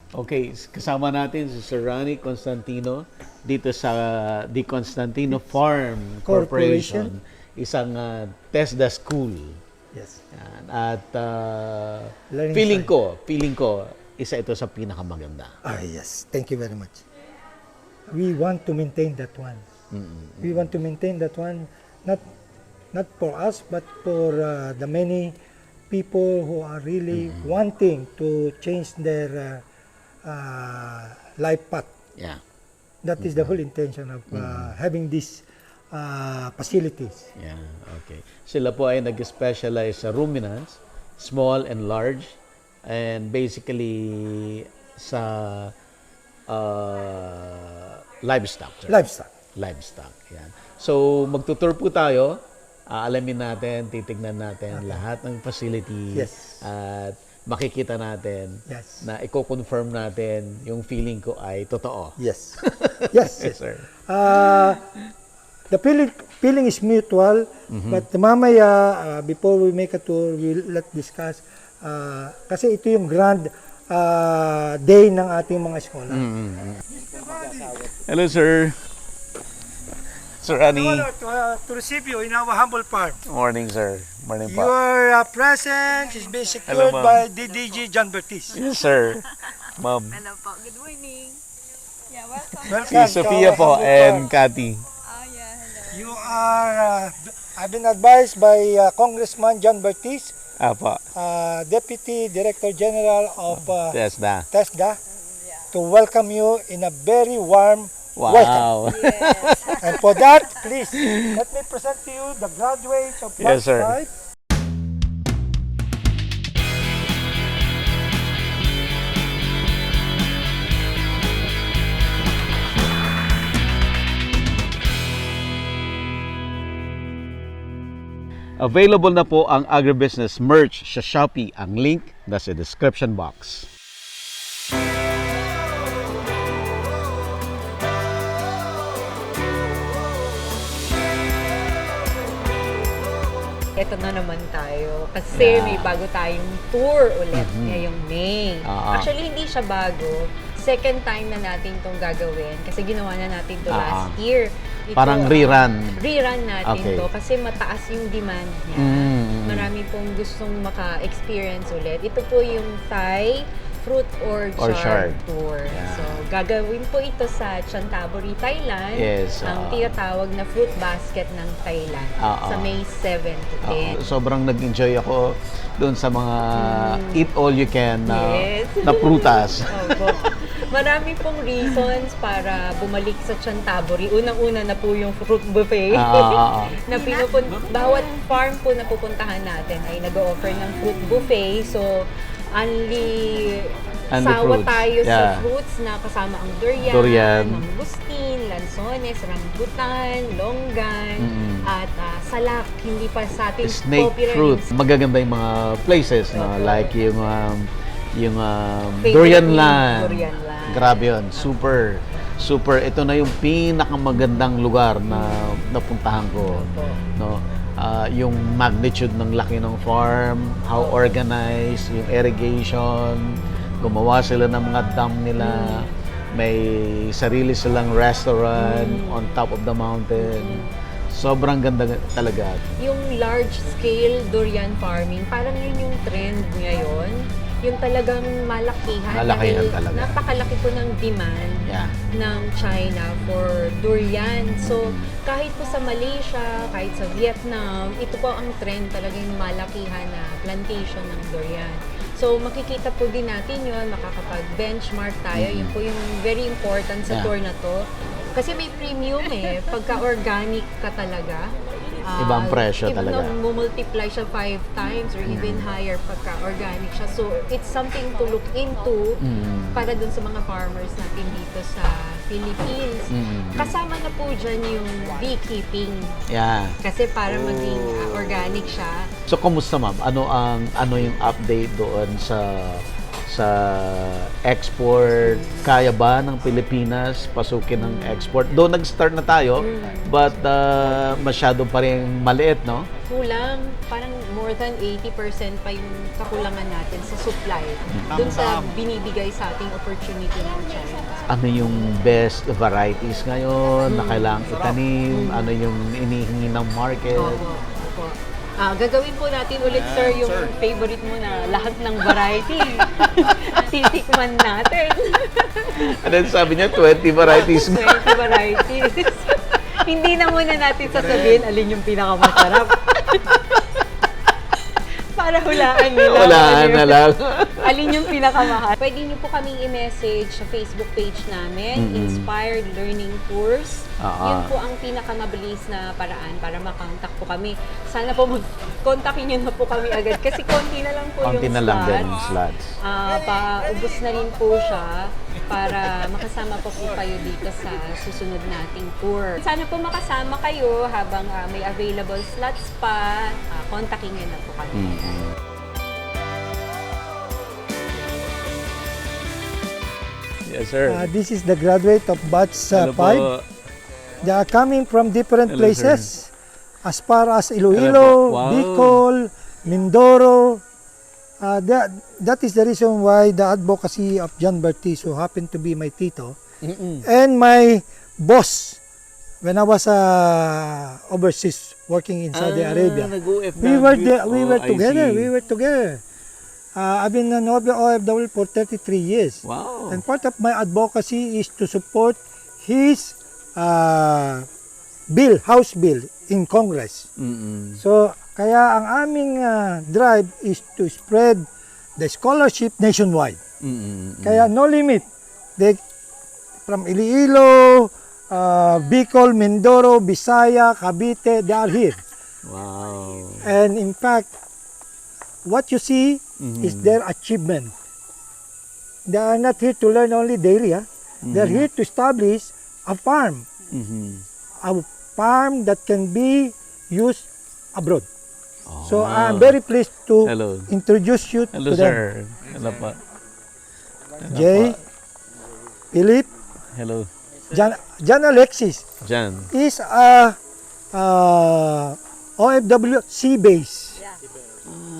Okay, kasama natin si Sir Ronnie Constantino dito sa Di Constantino Farm Corporation, isang TESDA school. Yes. Yan. At Learning feeling ko, isa ito sa pinakamaganda. Yes. Thank you very much. We want to maintain that one. We want to maintain that one, not for us, but for the many people who are really wanting to change their life path. Yeah. That is the whole intention of having these facilities. Yeah, okay. Sila po ay nag-specialize sa ruminants, small and large, and basically sa livestock. Sir. Livestock, yan. So, magtutour po tayo. Alamin natin, titignan natin lahat ng facilities. Yes. At makikita natin Yes. na i-confirm natin yung feeling ko ay totoo. Yes. Yes. Yes, sir. The feeling is mutual, but mamaya, before we make a tour, let's discuss. Kasi ito yung grand day ng ating mga eskwela. Hello, sir. Sir Ronnie. To receive you in our humble farm. Morning, sir. Morning po. Your presence is being Hello, secured ma'am. by DDG John Bertis. Yes, sir. Ma'am. Hello po. Good morning. Yeah, welcome. Si Sophia po and Cathy. Oh, yeah, hello. You are, I've been advised by Congressman John Bertis, Apo. Deputy Director General of TESDA. TESDA, to welcome you in a very warm welcome. Wow. Yes. And for that, please, let me present to you the graduates of Yes, sir. Class 5. Available na po ang agribusiness merch sa Shopee. Ang link nasa description box. Ito na naman tayo. Kasi Yeah. may bago tayong tour ulit ngayong May. Actually, hindi siya bago. Second time na natin itong gagawin. Kasi ginawa na natin to last year. Ito, Parang rerun. Rerun natin Okay. to. Kasi mataas yung demand niya. Marami pong gustong maka-experience ulit. Ito po yung Thai Fruit Orchard Tour. Yeah. So, gagawin po ito sa Chantaburi, Thailand. Yes, Ang tinatawag na fruit basket ng Thailand. Sa May 7 to 10. Sobrang nag-enjoy ako doon sa mga eat all you can Yes. na prutas. Opo. Marami pong reasons para bumalik sa Chantaburi. Unang-una na po yung fruit buffet. Na bawat farm po na pupuntahan natin ay nag-offer ng fruit buffet. So, only sawa fruits. tayo sa Yeah. fruits na kasama ang durian, mangustin, lansones, rambutan, longgan, at salak. Hindi pa sa atin Snake popular fruit. yung Magaganda yung mga places, no? Opo. Like yung favorite Durian yung Land. Durian Land. Grabe yun. Super. Ito na yung pinakamagandang lugar na napuntahan ko. Opo. No? Yung magnitude ng laki ng farm, how organized, yung irrigation, gumawa sila ng mga dam nila, may sarili silang restaurant on top of the mountain. Sobrang ganda talaga. Yung large-scale durian farming, parang yun yung trend ngayon. Yung talagang malakihan. Malakihan dahil talaga. Napakalaki po ng demand Yeah. ng China for durian. So, kahit po sa Malaysia, kahit sa Vietnam, ito po ang trend talagang malakihan na plantation ng durian. So, makikita po din natin yun, makakapag-benchmark tayo. Yun po yung very important sa Yeah. tour na to. Kasi may premium pagka-organic ka talaga. Ibang presyo talaga. Even multiply siya 5 times or even higher pagka-organic siya. So, it's something to look into para dun sa mga farmers natin dito sa Philippines. Kasama na po dyan yung beekeeping. Yeah. Kasi para maging organic siya. So, kumusta ma'am? Ano yung update doon sa sa export, kaya ba ng Pilipinas pasukin ng export? Doon nag-start na tayo, but masyado pa rin maliit, no? Kulang, parang more than 80% pa yung kakulangan natin sa supply. Doon sa binibigay sa ating opportunity ng China. Ano yung best varieties ngayon na kailangang itanim? Ano yung inihingi ng market? Opo. Gagawin po natin ulit, sir, yung favorite mo na lahat ng variety. Titikman natin. And then sabi niya, 20 varieties. 20 varieties. Hindi na muna natin sasabihin alin yung pinakamasarap. Para hulaan nila. Hulaan na lang. Alin yung pinakamahal. Pwede niyo po kaming i-message sa Facebook page namin, Inspired Learning Tours. Yun po ang pinakamabilis na paraan para makontak po kami. Sana po mag-kontakin niyo na po kami agad kasi konti na lang po Konti yung na lang din slots. yung slots. Paubos na rin po siya para makasama po kayo dito sa susunod nating tour. Sana po makasama kayo habang may available slots pa. Kontakin niyo na po kami. Yes, sir. This is the graduate of batch Hello 5. po. They are coming from different Hello, places, as far as Hello Iloilo, po. Wow. Bicol, Mindoro. That is the reason why the advocacy of John Bertizo happened to be my tito and my boss when I was overseas working in Saudi Arabia. We were together. We were together. I've been an OFW for 33 years. Wow. And part of my advocacy is to support his House bill in Congress. So, kaya ang aming drive is to spread the scholarship nationwide. Kaya no limit. From Iloilo, Bicol, Mindoro, Visaya, Cavite, they are here. Wow. And in fact, what you see is their achievement. They are not here to learn only daily. They are here to establish a farm. A farm that can be used abroad. So I'm very pleased to Hello. introduce you Hello, to them. sir. Hello po. Jay, Philip, Hello. John Alexis Jan. is a OFW sea-base.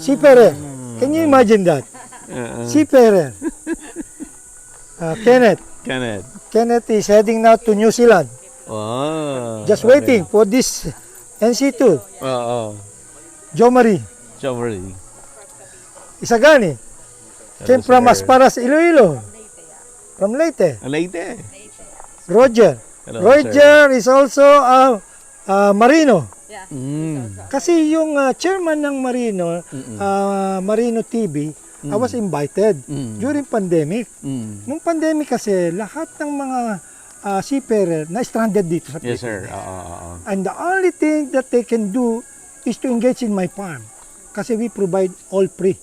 Seafarer. Can you imagine that? Seafarer. Kenneth. Kenneth is heading now to New Zealand. Wow. Just waiting for this NC2. Jo Marie. Chowry. Isagani. Came from as far as Iloilo. From Leyte. Leyte. Roger. Hello, Roger is also a Marino. Mm. Kasi yung chairman ng Marino, Marino TV, I was invited during pandemic. Nung pandemic kasi, lahat ng mga seafarer na stranded dito sa Yes, sir. Pilipinas. And the only thing that they can do is to engage in my farm. Kasi we provide all free.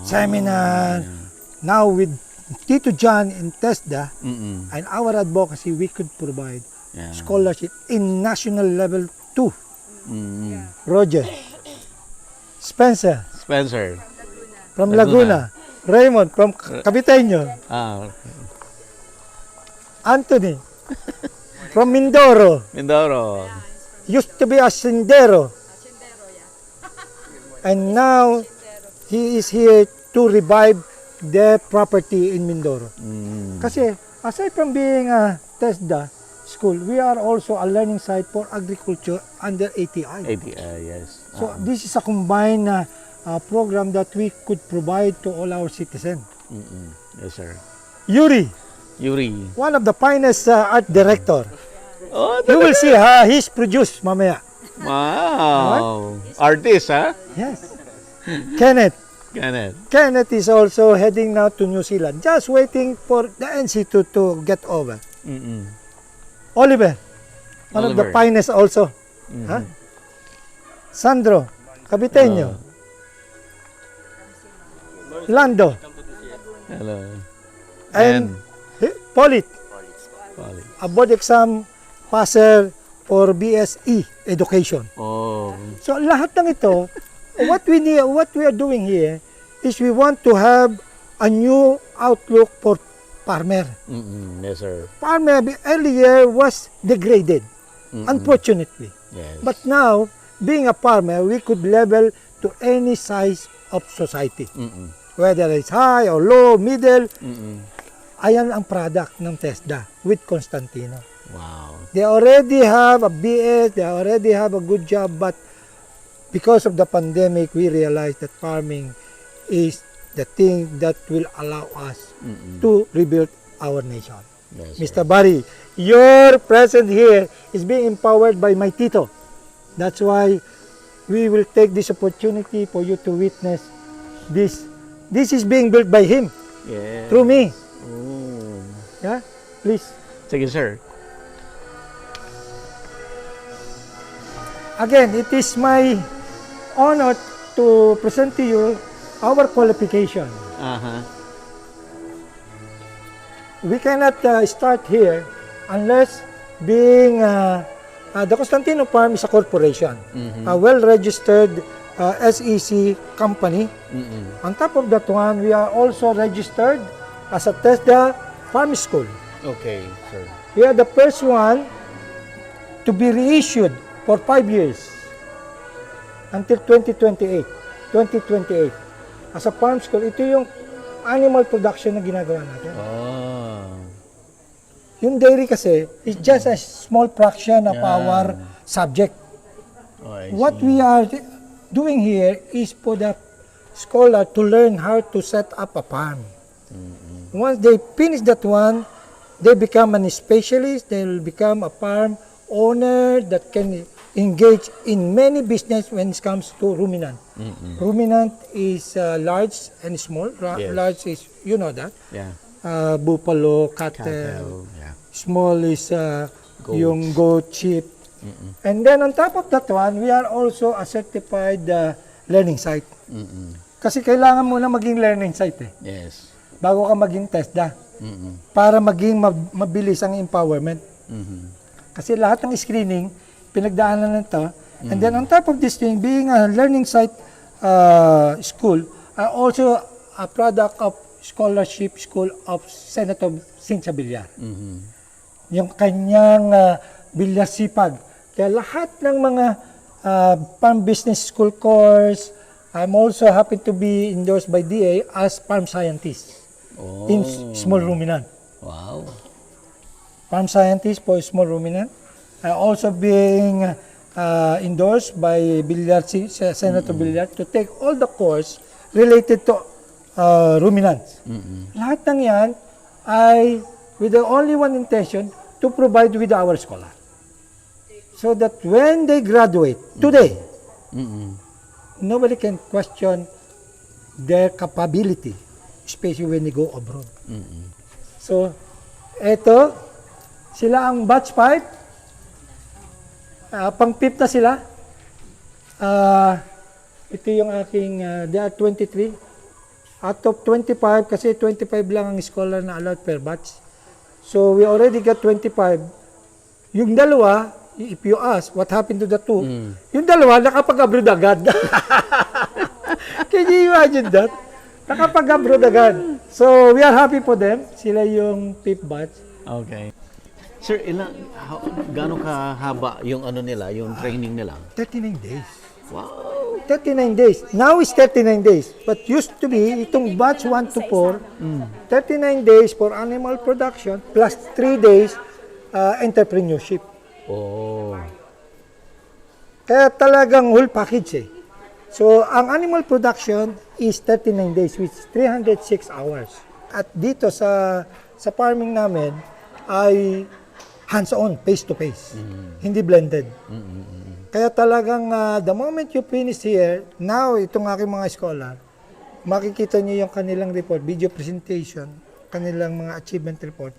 Seminar. Now with Tito John in TESDA and our advocacy, we could provide scholarship in national level 2. Roger. Spencer from Laguna. Raymond from Caviteño. Anthony from Mindoro. Used to be a sendero. And now he is here to revive the property in Mindoro. Kasi aside from being a TESDA school, we are also a learning site for agriculture under ATI. Yes. So this is a combined program that we could provide to all our citizens. Yes, sir. Yuri, one of the finest art director. You will see he's produced mamaya. Wow. Artist, ha? Yes. Kenneth is also heading now to New Zealand, just waiting for the NC2 to get over. Oliver, one of the finest also. Sandro, Caviteño. Lando. Hello. And Polit, a board exam passer for BSE Education. So lahat ng ito, what we are doing here is we want to have a new outlook for farmer. Yes, sir. Farmer earlier was degraded, unfortunately. Yes. But now, being a farmer, we could level to any size of society. Whether it's high or low, middle, ayan ang product ng TESDA with Constantino. Wow. They already have a BS, they already have a good job, but because of the pandemic, we realized that farming is the thing that will allow us to rebuild our nation. Yes, Mr. Barry, your presence here is being empowered by my tito. That's why we will take this opportunity for you to witness this. This is being built by him, Yeah. through me. Oh. Yeah, please. Sige, sir. Again, it is my honor to present to you our qualification. We cannot start here unless being the Constantino Farm is a corporation, a well-registered SEC company. On top of that one, we are also registered as a TESDA Farm School. Okay, sir. We are the first one to be reissued for 5 years until 2028. As a farm school, ito yung animal production na ginagawa natin. Oh. Yung dairy kasi is just a small fraction of our subject. Oh, I What see. we are doing here is for the scholar to learn how to set up a farm. Once they finish that one, they become an specialist, they will become a farm owner that can engage in many business when it comes to ruminant. Ruminant is large and small. Yes. Large is, you know that, Yeah. buffalo, cattle. Cattle. Yeah. Small is Goats. yung goat, sheep. And then on top of that one, we are also a certified learning site. Kasi kailangan muna maging learning site Yes. bago ka maging TESDA para maging mabilis ang empowerment. Kasi lahat ng screening, pinagdaanan nito. And then on top of this thing, being a learning site school, also a product of scholarship school of Senator Cynthia Villar. Yung kanyang Villar Sipag. Kaya lahat ng mga farm business school course, I'm also happy to be endorsed by DA as farm scientist in small ruminant. Wow. Farm scientist for small ruminant. Also being endorsed by Senator Villar to take all the course related to ruminants. Lahat ng yan ay with the only one intention to provide with our scholar. So that when they graduate today, nobody can question their capability, especially when they go abroad. So, eto, sila ang batch 5. Pang-fifth na sila. Ito yung aking, they are 23. Out of 25, kasi 25 lang ang scholar na allowed per batch. So, we already got 25. Yung dalawa, if you ask, what happened to the two? Yung dalawa, nakapag-abroad agad. Can you imagine that? Nakapag-abroad agad. So, we are happy for them. Sila yung 5th batch. Okay. Sir, gaano kahaba yung ano nila, yung training nila? 39 days. Wow. 39 days. Now is 39 days. But used to be, itong batch 1 to 4, 39 days for animal production plus 3 days entrepreneurship. Oh. Kaya talagang whole package So, ang animal production is 39 days, which is 306 hours. At dito sa farming namin ay hands-on, face-to-face. Hindi blended. Kaya talagang the moment you finish here, now itong aking mga scholar, makikita niyo yung kanilang report, video presentation, kanilang mga achievement report,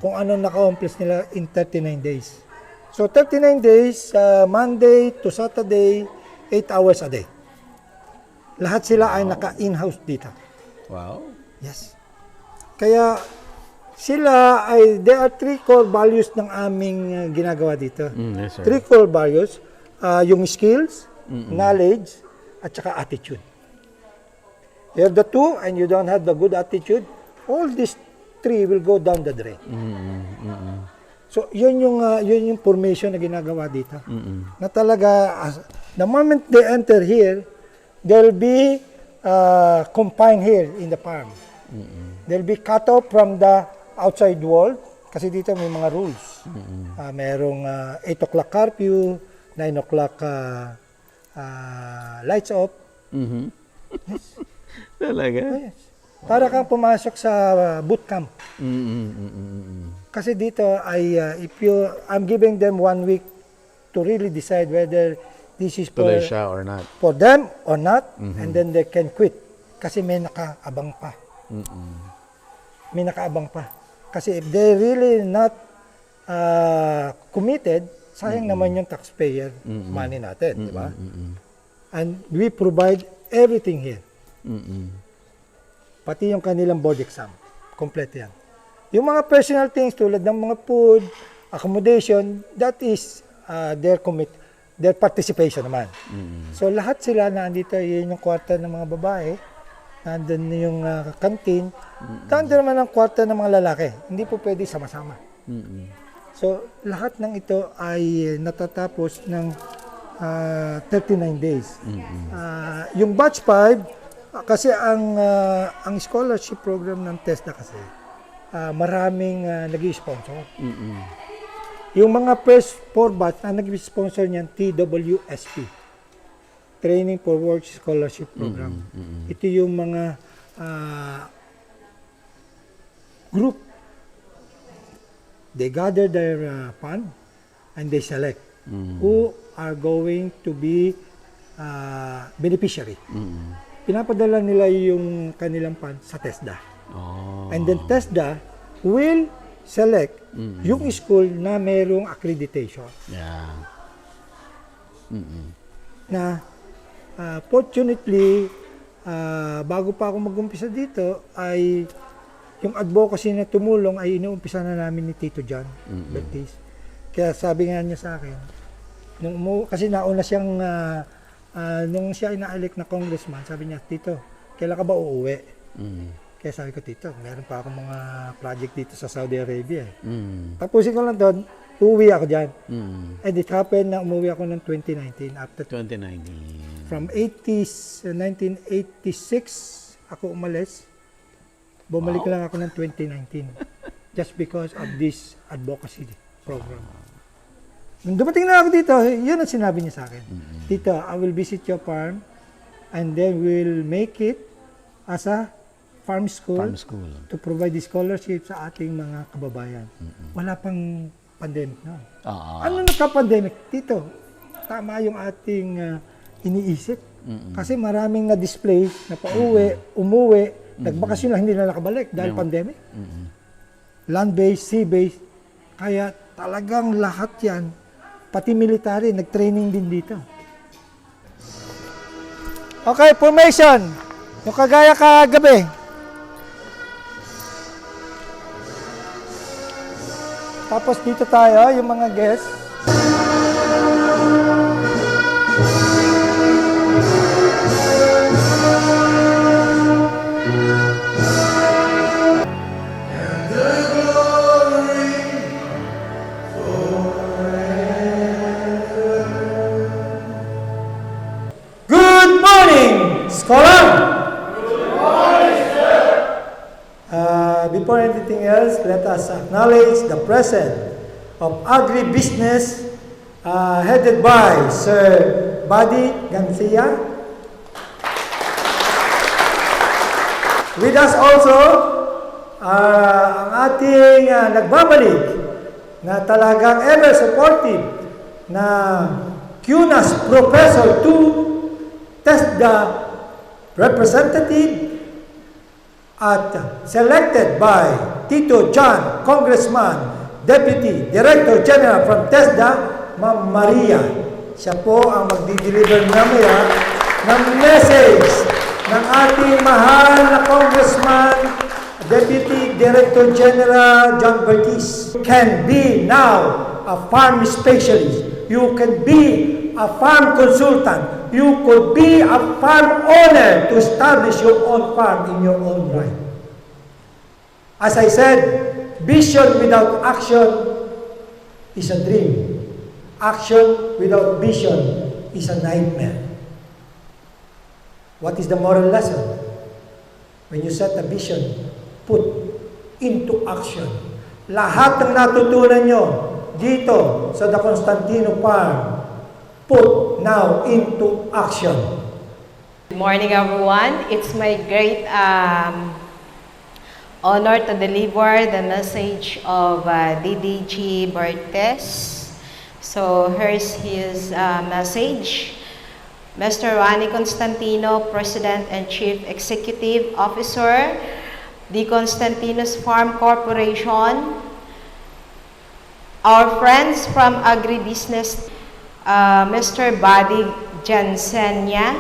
kung ano na-accomplish nila in 39 days. So 39 days, Monday to Saturday, 8 hours a day. Lahat sila ay naka-in-house dito. Wow. Yes. Kaya sila ay, there are 3 core values ng aming ginagawa dito. Yes, sir. 3 core values, yung skills, knowledge, at saka attitude. You have the two and you don't have the good attitude, all these three will go down the drain. So, yun yung formation na ginagawa dito. Na talaga, the moment they enter here, they'll be confined here in the farm. They'll be cut off from the outside world kasi dito may mga rules. Merong 8 o'clock curfew, 9 o'clock lights off. Talaga? Yes. Para kang pumasok sa boot camp. Kasi dito ay I'm giving them 1 week to really decide whether this is Tuloy siya or not. for them or not, and then they can quit. Kasi may nakaabang pa. May nakaabang pa. Kasi if they really not committed, sayang naman yung taxpayer money natin, di ba? And we provide everything here. Pati yung kanilang board exam. Complete yan. Yung mga personal things tulad ng mga food, accommodation, that is their participation naman. So lahat sila na andito, yun yung kwarta ng mga babae, nandun yung canteen, nandun naman ang kwarta ng mga lalaki. Hindi po pwede sama-sama. So lahat ng ito ay natatapos ng 39 days. Yung batch 5, kasi ang scholarship program ng TESDA kasi, maraming nag-i-sponsor. Yung mga first 4 batch na nag-sponsor niyan, TWSP, Training for Work Scholarship Program. Ito yung mga group. They gather their fund and they select who are going to be beneficiary. Pinapadala nila yung kanilang fund sa TESDA. And then TESDA will select yung school na mayroong accreditation. Yeah. Na fortunately, bago pa ako mag-umpisa dito, ay yung advocacy na tumulong ay inuumpisa na namin ni Tito John Bertis. Kaya sabi nga niya sa akin, kasi nauna siyang, nung siya ina-elect na congressman, sabi niya, Tito, kailan ka ba uuwi? Kaya sabi ko, Tito, meron pa akong mga project dito sa Saudi Arabia. Tapusin ko lang doon, uuwi ako dyan. And it happened na umuwi ako ng 2019. After 2019. From 1986, ako umalis. Bumalik lang ako ng 2019. Just because of this advocacy program. Nung dumating na ako dito, yun ang sinabi niya sa akin. Tito, I will visit your farm and then we'll make it as a farm school, to provide the scholarship sa ating mga kababayan. Wala pang pandemic na. Ano nagka-pandemic? Tito, tama yung ating iniisip. Kasi maraming na-display, na pauwi, umuwi, nagbakasyon lang, hindi na nakabalik dahil pandemic. Land-based, sea-based. Kaya talagang lahat yan, pati military, nag-training din dito. Okay, formation. Yung kagaya kagabi. Tapos dito tayo, yung mga guests. Good morning, scholar! Before anything else, let us acknowledge the presence of agribusiness headed by Sir Buddy Garcia. With us also, ang ating nagbabalik na talagang ever supportive na CUNAS Professor 2 TESDA representative at selected by Tito John, Congressman, Deputy Director General from TESDA, Ma'am Maria. Siya po ang magdi-deliver mamaya ng message ng ating mahal na Congressman, Deputy Director General John Bertis. You can be now a farm specialist. You can be a farm consultant. You could be a farm owner to establish your own farm in your own right. As I said, vision without action is a dream. Action without vision is a nightmare. What is the moral lesson? When you set a vision, put into action. Lahat ng natutunan nyo dito sa The Constantino Farm, put now into action. Good morning, everyone. It's my great honor to deliver the message of DDG Bartes. So here's his message. Mr. Rani Constantino, President and Chief Executive Officer, the Constantinos Farm Corporation, our friends from agribusiness, Mr. Buddy Jansenia,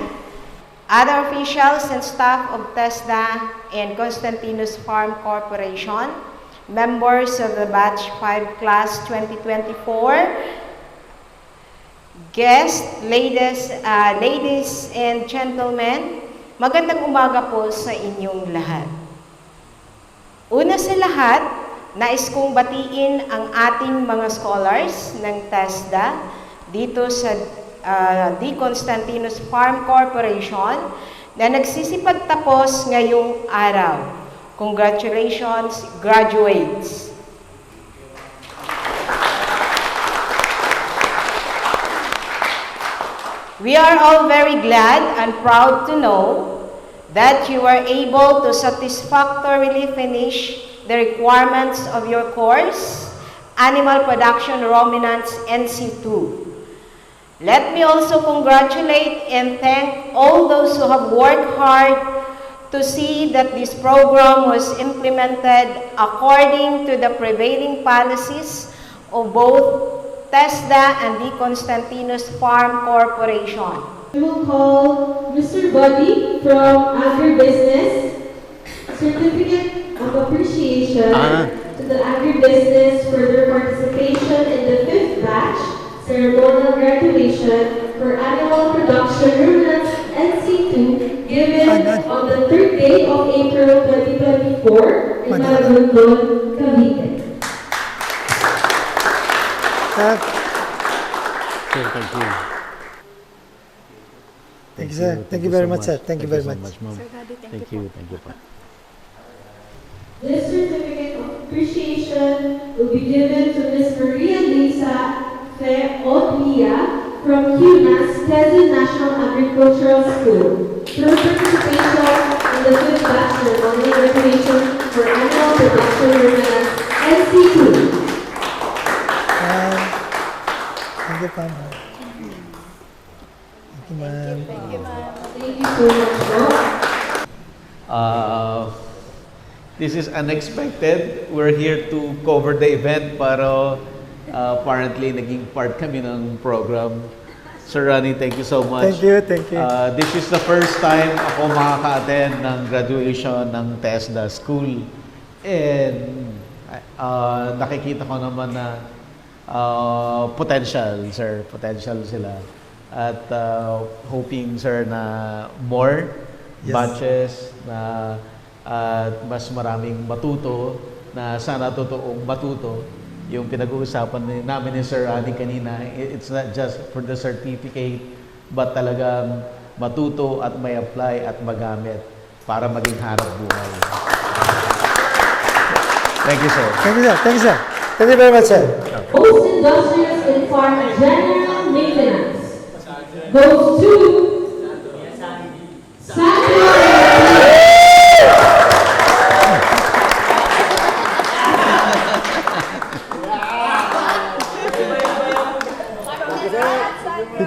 other officials and staff of TESDA and Constantinos Farm Corporation, members of the Batch 5 Class 2024, guests, ladies and gentlemen, magandang umaga po sa inyong lahat. Una sa lahat, nais kong batiin ang ating mga scholars ng TESDA dito sa The Constantinos Farm Corporation na nagsisipagtapos ngayong araw. Congratulations, graduates! We are all very glad and proud to know that you were able to satisfactorily finish the requirements of your course, Animal Production Ruminants NC2. Let me also congratulate and thank all those who have worked hard to see that this program was implemented according to the prevailing policies of both TESDA and the Constantinos Farm Corporation. We will call Mr. Buddy from Agribusiness, Certificate of Appreciation to the Agribusiness for their participation in the 5th batch ceremonial graduation for Animal Production Ruminants NC2 given on the 3rd day of April 2024 in Maragondon, Cavite. Okay, thank you. Thank you, sir. Thank you very much, sir. Thank you very much. Ma'am. Thank you po. This certificate of appreciation will be given to Ms. Maria Lisa Feodlia from CUNAS, Quezon National Agricultural School, for her participation in the 5th batch ceremonial graduation for Animal Production Ruminants NC2. Thank you, ma'am. Thank you, ma'am. Thank you so much, po. This is unexpected. We're here to cover the event, pero apparently naging part kami ng program. Sir Rani, thank you so much. Thank you. This is the first time ako makaka-attend ng graduation ng TESDA School. And nakikita ko naman na potential sila. At hoping, sir, na more batches na at mas maraming matuto na sana totoong matuto. Yung pinag-uusapan namin ni Sir Rani kanina, it's not just for the certificate, but talagang matuto at may apply at magamit para maging harap buhay. Thank you, sir. Thank you, sir. Thank you, sir. Thank you very much, sir. Most industrious in farm general maintenance goes to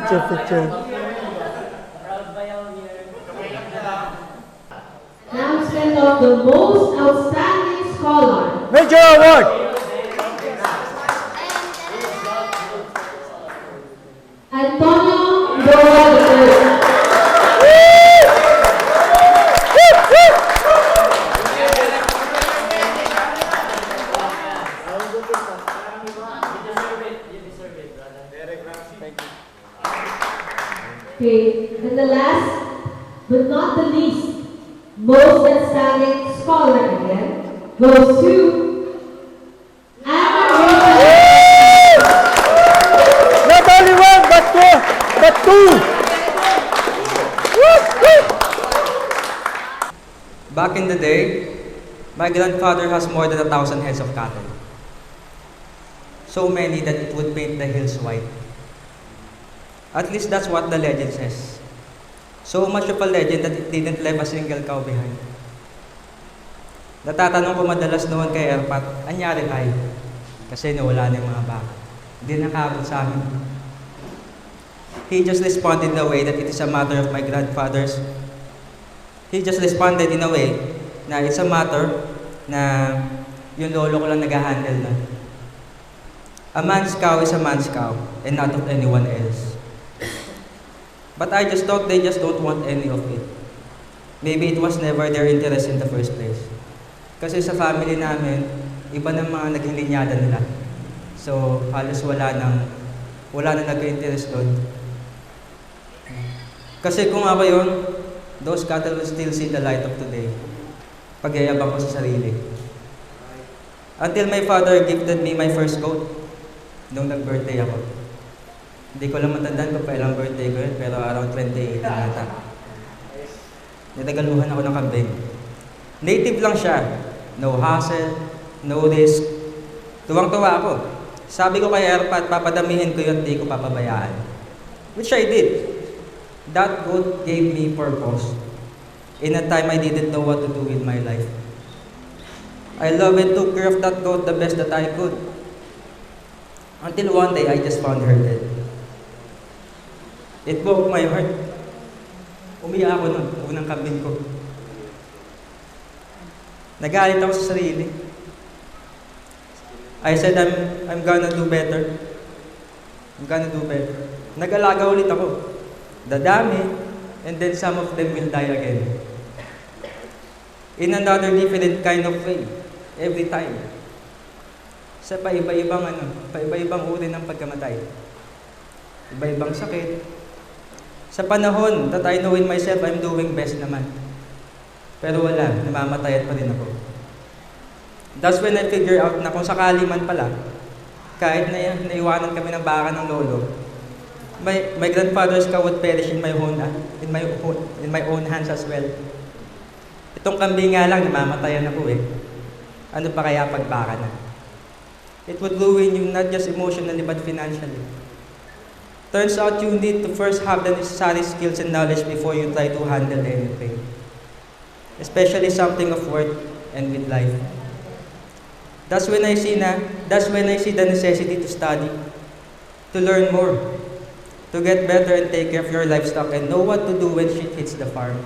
Picture. Now send off the most outstanding scholar. Major award. Antonio Noa III. Thank you. Okay, and the last but not the least, most outstanding scholar again goes to Anna Rose. Not only one, but two. Back in the day, my grandfather has more than 1,000 heads of cattle. So many that it would paint the hills white. At least that's what the legend says. So much of a legend that it didn't leave a single cow behind. Natatanong ko madalas noon kay Erpat, anyari tayo? Kasi nawala na yung mga baka. Hindi nakabot sa amin. He just responded in a way that it is a matter of my grandfather's. He just responded in a way na it's a matter na yung lolo ko lang nag-handle na. A man's cow is a man's cow and not of anyone else. But I just thought they just don't want any of it. Maybe it was never their interest in the first place. Kasi sa family namin, iba ng mga naging linyada nila. So halos wala nang nag-interest doon. Kasi kung ako yun, those cattle will still see the light of today. Pagyayabang ko sa sarili. Until my father gifted me my first goat nung nag-birthday ako. Hindi ko lang matandaan kung kailang birthday ko yun, pero around 2018 nata. Nitagaluhan ako ng kambing. Native lang siya. No hassle, no risk. Tuwang-tuwa ako. Sabi ko kay Erpat, papadamihin ko yun, di ko papabayaan. Which I did. That goat gave me purpose. In a time I didn't know what to do with my life. I love and took care of that goat the best that I could. Until one day, I just found her dead. It broke my heart. Umiyak ako nun, unang kambing ko. Nagalit ako sa sarili. I said, I'm gonna do better. I'm gonna do better. Nag-alaga ulit ako. Dadami, and then some of them will die again. In another different kind of way, every time. Sa paiba-ibang uri ng pagkamatay. Iba-ibang sakit. Sa panahon that I know in myself, I'm doing best naman. Pero wala, namamatayan pa rin ako. That's when I figure out na kung sakali man pala, kahit na naiwanan kami ng baka ng lolo, my grandfather's cow would perish in my own hands as well. Itong kambing nga lang, namamatayan ako eh. Ano pa kaya pag baka na? It would ruin you not just emotionally but financially. Turns out you need to first have the necessary skills and knowledge before you try to handle anything. Especially something of worth and with life. That's when I see the necessity to study, to learn more, to get better and take care of your livestock and know what to do when shit hits the farm.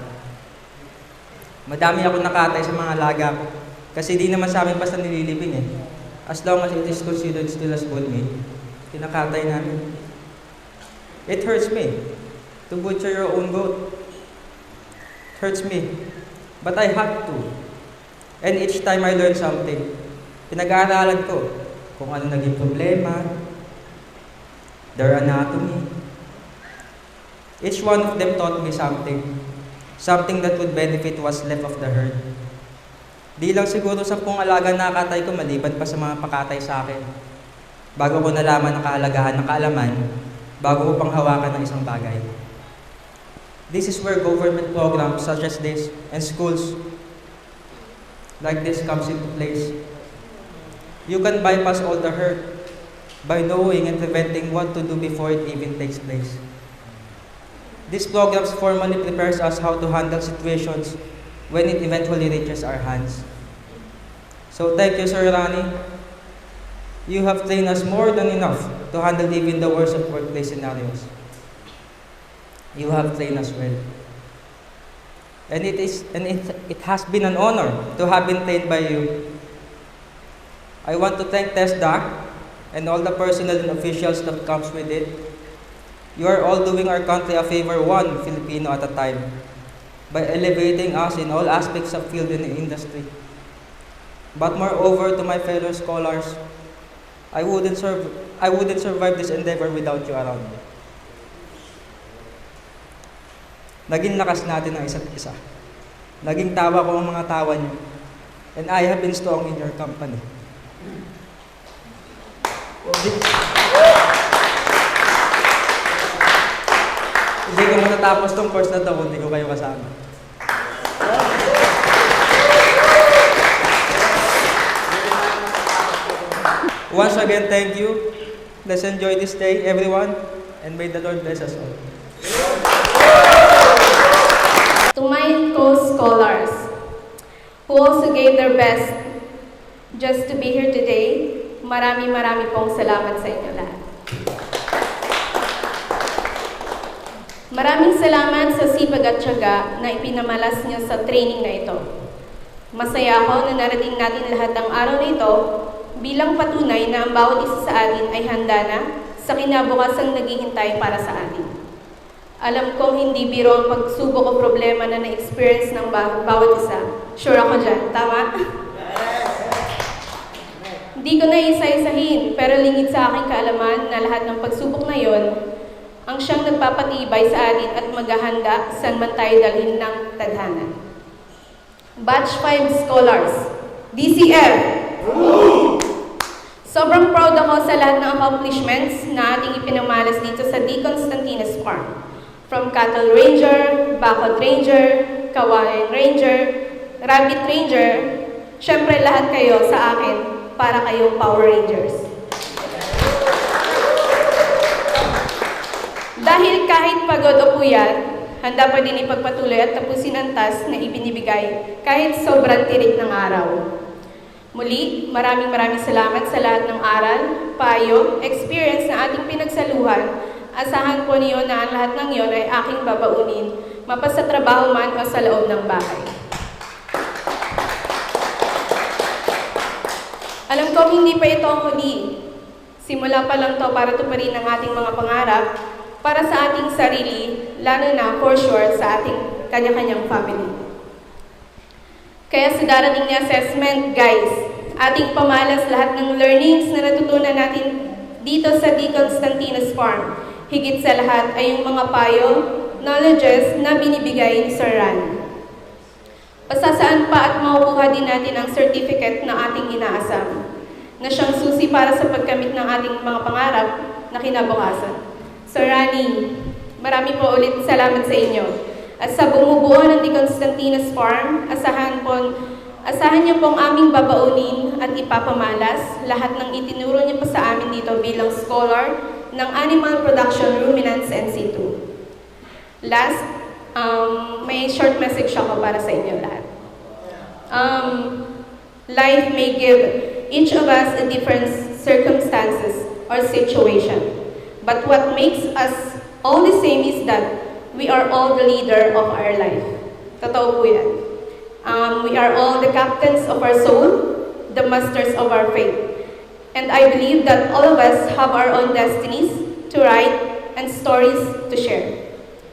Madami ako nakatay sa mga alaga ko kasi di naman sa amin basta nililibing eh. As long as it is considered still as good meat, kinakatay namin. It hurts me to butcher your own goat. It hurts me. But I have to. And each time I learn something, pinag-aaralan ko kung ano naging problema, their anatomy. Each one of them taught me something. Something that would benefit what's left of the herd. Di lang siguro 10 alaga nakatay ko maliban pa sa mga pakatay sa akin. Bago ko nalaman ang kahalagahan ng kaalaman, bago ko pang hawakan ng isang bagay. This is where government programs such as this and schools like this comes into place. You can bypass all the hurt by knowing and preventing what to do before it even takes place. These programs formally prepares us how to handle situations when it eventually reaches our hands. So thank you, Sir Rani. You have trained us more than enough to handle even the worst of workplace scenarios. You have trained us well. And it has been an honor to have been trained by you. I want to thank TESDAC and all the personnel and officials that comes with it. You are all doing our country a favor, one Filipino at a time, by elevating us in all aspects of field and industry. But moreover, to my fellow scholars, I wouldn't survive this endeavor without you around. Naging lakas natin ang isa't isa. Naging tawa ko ang mga tawa niyo. And I have been strong in your company. Hindi ko matatapos tong course na to kung hindi ko kayo kasama. Once again, thank you. Let's enjoy this day, everyone, and may the Lord bless us all. To my co-scholars, who also gave their best just to be here today, marami pong salamat sa inyo lahat. Maraming salamat sa sipag at tiyaga na ipinamalas niyo sa training na ito. Masaya ako na narating natin lahat ang araw na ito bilang patunay na ang bawat isa sa atin ay handa na sa kinabukasang naghihintay para sa atin. Alam kong hindi biro ang pagsubok o problema na na-experience ng bawat isa. Sure ako dyan, tama? Hindi ko na isa-isahin, pero lingid sa aking kaalaman na lahat ng pagsubok na yon ang siyang nagpapatibay sa atin at maghahanda saan man tayo dalhin ng tadhana. Batch 5 Scholars, DCF! Sobrang proud ako sa lahat ng accomplishments na ating ipinamalas dito sa D. Constantinos Farm. From Cattle Ranger, Bacot Ranger, Kawayan Ranger, Rabbit Ranger, syempre lahat kayo sa akin para kayong Power Rangers. Dahil kahit pagod o puyat, handa pa din ipagpatuloy at tapusin ang task na ibinibigay kahit sobrang tirik ng araw. Muli, maraming salamat sa lahat ng aral, payo, experience na ating pinagsaluhan. Asahan po niyo na ang lahat ng iyon ay aking babaunin, mapa sa trabaho man o sa loob ng bahay. Alam ko hindi pa ito ang huli. Simula pa lang to para tuparin ang ating mga pangarap, para sa ating sarili, lalo na for sure sa ating kanya-kanyang family. Kaya sa darating na assessment, guys, ating pamalas lahat ng learnings na natutunan natin dito sa D. Constantinos Farm. Higit sa lahat ay yung mga payo, knowledges na binibigay ni Sir Ran. Pasasaan pa at makukuha din natin ang certificate na ating inaasam, na siyang susi para sa pagkamit ng ating mga pangarap na kinabukasan. Sir Rani, marami po ulit salamat sa inyo. At sa bumubuo ng D. Constantinos Farm, asahan niyo pong aming babaunin at ipapamalas lahat ng itinuro niyo pa sa amin dito bilang scholar ng Animal Production Ruminants NC2. Last, may short message ako para sa inyo lahat. Life may give each of us a different circumstances or situation. But what makes us all the same is that we are all the leader of our life. Totoo po yan. We are all the captains of our soul, the masters of our faith. And I believe that all of us have our own destinies to write and stories to share.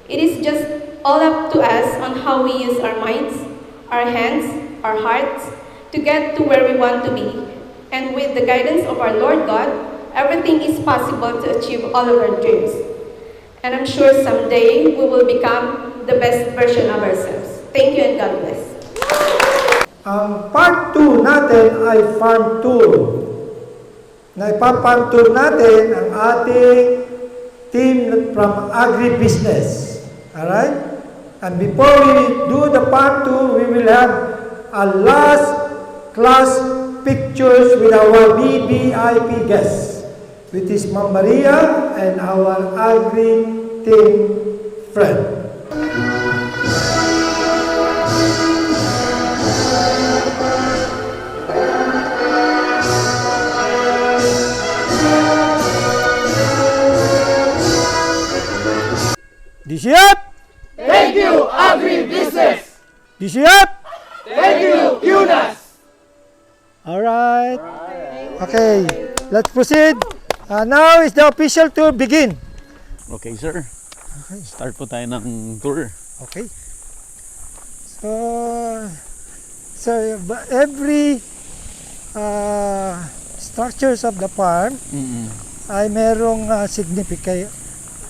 It is just all up to us on how we use our minds, our hands, our hearts to get to where we want to be. And with the guidance of our Lord God, everything is possible to achieve all of our dreams. And I'm sure someday we will become the best version of ourselves. Thank you and God bless. Ang part 2 natin ay farm tour. Na ipa-farm tour natin ang ating team from agribusiness. Alright? And before we do the part 2, we will have a last class pictures with our VVIP guests, which is Ma'am Maria and our agri team friend. DCF! Thank you, Agribusiness! DCF! Thank you, UNAS! Alright. Okay, let's proceed. Now is the official tour begin. Okay, sir. Start po tayo ng tour. Okay. So every structures of the farm ay merong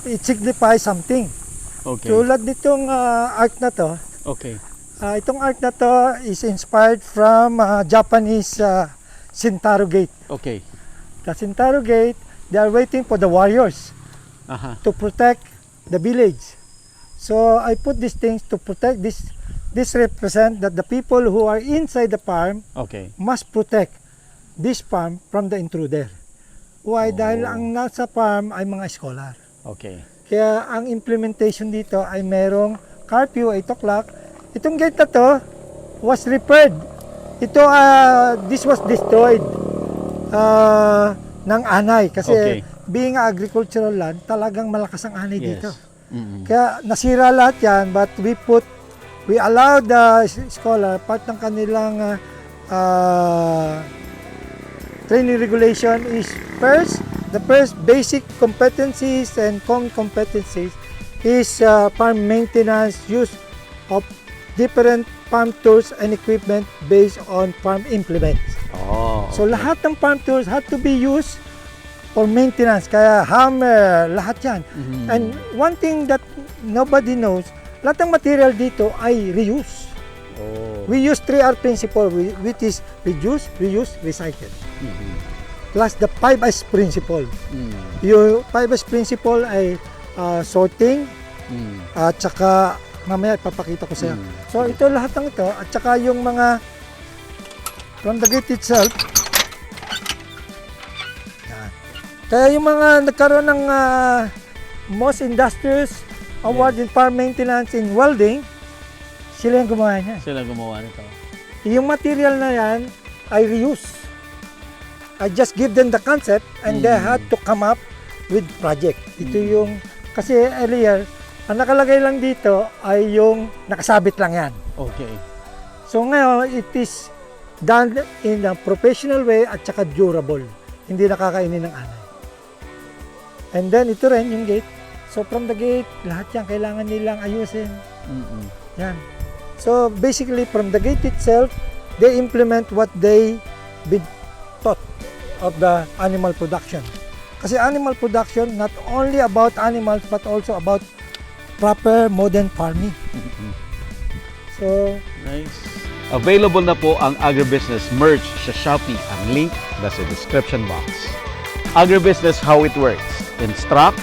it signifies something. Okay. Tulad nitong art na to, Okay. itong art na to is inspired from Japanese Shintaro Gate. Okay. The Shintaro Gate, they are waiting for the warriors Aha. to protect the village. So I put these things to protect this. This represent that the people who are inside the farm Okay. must protect this farm from the intruder. Why? Dahil ang nasa farm ay mga scholar. Okay. Kaya ang implementation dito ay merong curfew 8 o'clock. Itong gate na to was repaired. Ito, this was destroyed ng anay. Kasi Okay. being agricultural land, talagang malakas ang anay Yes. dito. Mm-mm. Kaya nasira lahat yan, but we allowed the scholar, part ng kanilang training regulation is the first basic competencies and common competencies is farm maintenance, use of different farm tools and equipment based on farm implements. Oh. So lahat ng farm tools had to be used for maintenance, kaya hammer, lahat yan. And one thing that nobody knows, lahat ng material dito ay reuse. Oh. We use 3R principle, which is reduce, reuse, recycle. Plus the 5S principle. Yung 5S principle ay sorting, at saka mamaya ipapakita ko sa'yo. So ito lahat ng ito, at saka yung mga from the gate itself. Yan. Kaya yung mga nagkaroon ng most industrious award in farm maintenance in welding, sila yung gumawa niya. Sila gumawa nito. Yung material na yan ay reuse. I just give them the concept and they had to come up with project. Ito yung, kasi earlier, ang nakalagay lang dito ay yung nakasabit lang yan. Okay. So ngayon, it is done in a professional way at saka durable. Hindi nakakainin ng anay. And then ito rin yung gate. So from the gate, lahat yan kailangan nilang ayusin. Yan. So basically from the gate itself, they implement what they been taught of the animal production. Kasi animal production, not only about animals but also about proper modern farming. So, Nice. Available na po ang Agribusiness merch sa Shopee. Ang link nasa description box. Agribusiness, how it works. Instruct,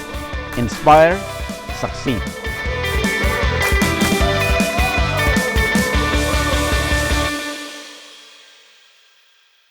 inspire, succeed.